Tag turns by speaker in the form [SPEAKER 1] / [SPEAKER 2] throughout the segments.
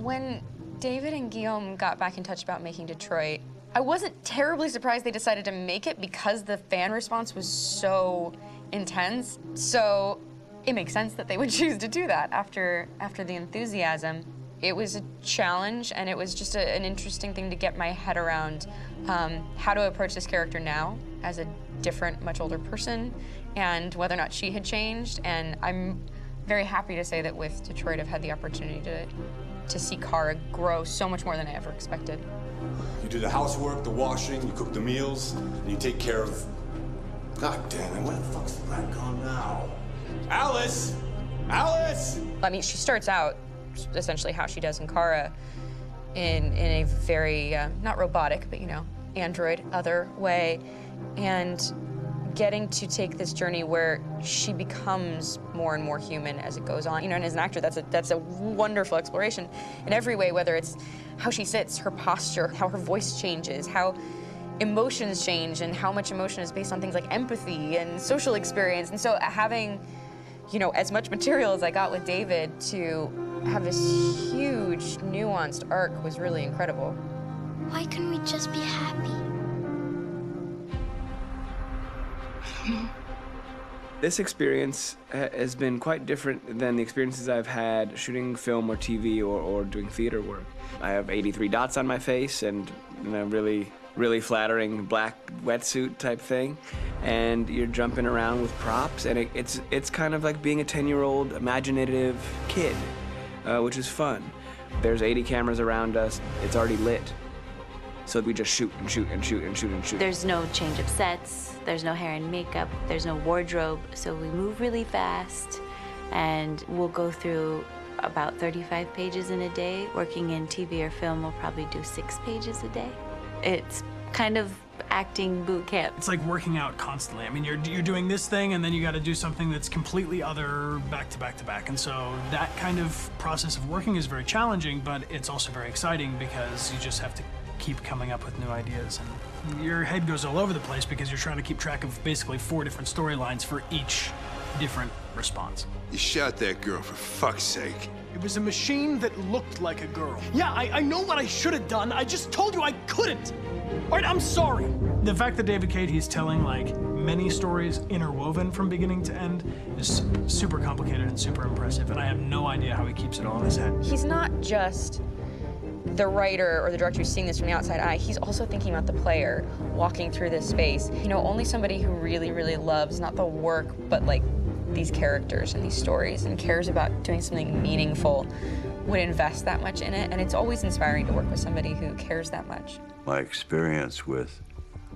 [SPEAKER 1] When David and Guillaume got back in touch about making Detroit, I wasn't terribly surprised they decided to make it because the fan response was so intense. So it makes sense that they would choose to do that after the enthusiasm. It was a challenge, and it was just an interesting thing to get my head around how to approach this character now as a different, much older person, and whether or not she had changed. And I'm very happy to say that with Detroit, I've had the opportunity to see Kara grow so much more than I ever expected.
[SPEAKER 2] You do the housework, the washing, you cook the meals, and you take care of... God damn it, where the fuck's the rat gone now? Alice! Alice!
[SPEAKER 1] I mean, she starts out essentially how she does in Kara in a very, not robotic, but, you know, android other way. And getting to take this journey where she becomes more and more human as it goes on. You know, and as an actor, that's a wonderful exploration in every way, whether it's how she sits, her posture, how her voice changes, how emotions change, and how much emotion is based on things like empathy and social experience. And so having, you know, as much material as I got with David to have this huge, nuanced arc was really incredible.
[SPEAKER 3] Why couldn't we just be happy?
[SPEAKER 4] This experience has been quite different than the experiences I've had shooting film or TV or doing theater work. I have 83 dots on my face and a really flattering black wetsuit type thing, and you're jumping around with props, and it's kind of like being a 10-year-old imaginative kid, which is fun. There's 80 cameras around us. It's already lit. So we just shoot and shoot and shoot and shoot and shoot.
[SPEAKER 5] There's no change of sets, there's no hair and makeup, there's no wardrobe, so we move really fast, and we'll go through about 35 pages in a day. Working in TV or film, we'll probably do 6 pages a day. It's kind of acting boot camp.
[SPEAKER 6] It's like working out constantly. I mean, you're doing this thing, and then you got to do something that's completely other back to back to back. And so that kind of process of working is very challenging, but it's also very exciting because you just have to keep coming up with new ideas, and your head goes all over the place because you're trying to keep track of basically 4 different storylines for each different response.
[SPEAKER 7] You shot that girl, for fuck's sake.
[SPEAKER 8] It was a machine that looked like a girl. Yeah, I know what I should have done. I just told you I couldn't. All right, I'm sorry.
[SPEAKER 6] The fact that David Cade, he's telling like many stories interwoven from beginning to end is super complicated and super impressive, and I have no idea how he keeps it all in his head.
[SPEAKER 1] He's not just the writer or the director who's seeing this from the outside eye, he's also thinking about the player walking through this space. You know, only somebody who really, really loves not the work, but like these characters and these stories and cares about doing something meaningful would invest that much in it. And it's always inspiring to work with somebody who cares that much.
[SPEAKER 9] My experience with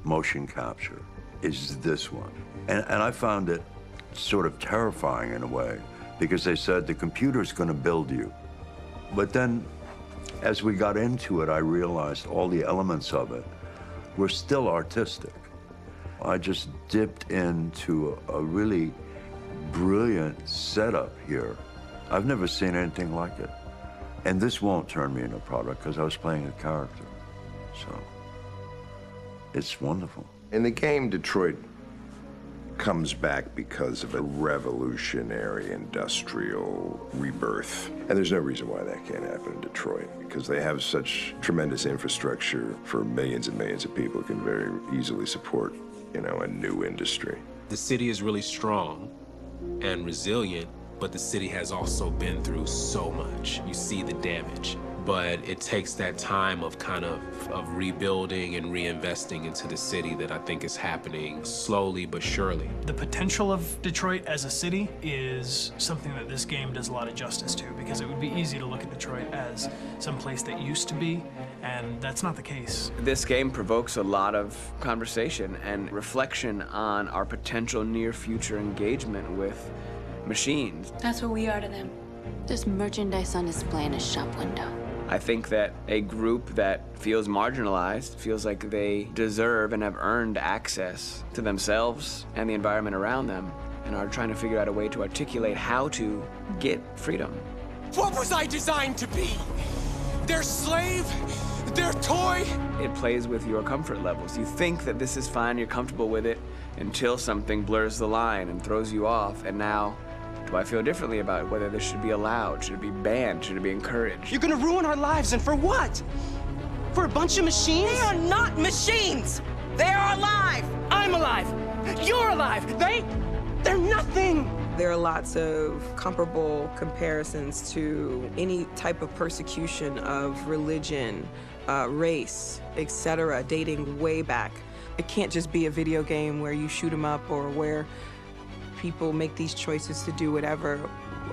[SPEAKER 9] motion capture is this one. And I found it sort of terrifying in a way, because they said the computer's going to build you. But then, as we got into it, I realized all the elements of it were still artistic. I just dipped into a really brilliant setup here. I've never seen anything like it. And this won't turn me into a product because I was playing a character. So it's wonderful.
[SPEAKER 7] In the game, Detroit comes back because of a revolutionary industrial rebirth. And there's no reason why that can't happen in Detroit, because they have such tremendous infrastructure for millions and millions of people who can very easily support, you know, a new industry.
[SPEAKER 10] The city is really strong and resilient, but the city has also been through so much. You see the damage. But it takes that time of kind of rebuilding and reinvesting into the city that I think is happening slowly but surely.
[SPEAKER 6] The potential of Detroit as a city is something that this game does a lot of justice to, because it would be easy to look at Detroit as some place that used to be, and that's not the case.
[SPEAKER 4] This game provokes a lot of conversation and reflection on our potential near-future engagement with machines.
[SPEAKER 5] That's what we are to them. There's merchandise on display in a shop window.
[SPEAKER 4] I think that a group that feels marginalized, feels like they deserve and have earned access to themselves and the environment around them, and are trying to figure out a way to articulate how to get freedom.
[SPEAKER 11] What was I designed to be? Their slave? Their toy?
[SPEAKER 4] It plays with your comfort levels. You think that this is fine, you're comfortable with it, until something blurs the line and throws you off, and now Do I feel differently about whether this should be allowed? Should it be banned? Should it be encouraged?
[SPEAKER 8] You're gonna ruin our lives, and for what? For a bunch of machines?
[SPEAKER 12] They are not machines! They are alive!
[SPEAKER 8] I'm alive! You're alive! They're nothing!
[SPEAKER 12] There are lots of comparable comparisons to any type of persecution of religion, race, etc., dating way back. It can't just be a video game where you shoot 'em up or where people make these choices to do whatever.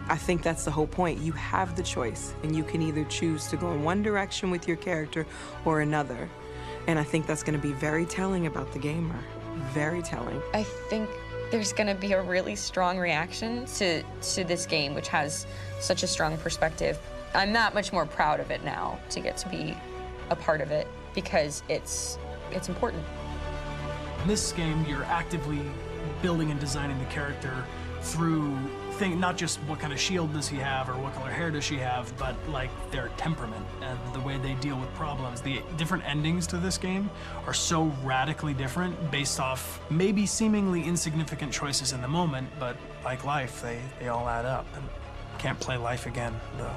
[SPEAKER 12] I think that's the whole point. You have the choice, and you can either choose to go in one direction with your character or another. And I think that's going to be very telling about the gamer. Very telling.
[SPEAKER 1] I think there's going to be a really strong reaction to this game, which has such a strong perspective. I'm that much more proud of it now to get to be a part of it because it's important.
[SPEAKER 6] In this game, you're actively building and designing the character through not just what kind of shield does he have or what color hair does she have, but like their temperament and the way they deal with problems. The different endings to this game are so radically different based off maybe seemingly insignificant choices in the moment, but like life, they all add up. And can't play life again, though.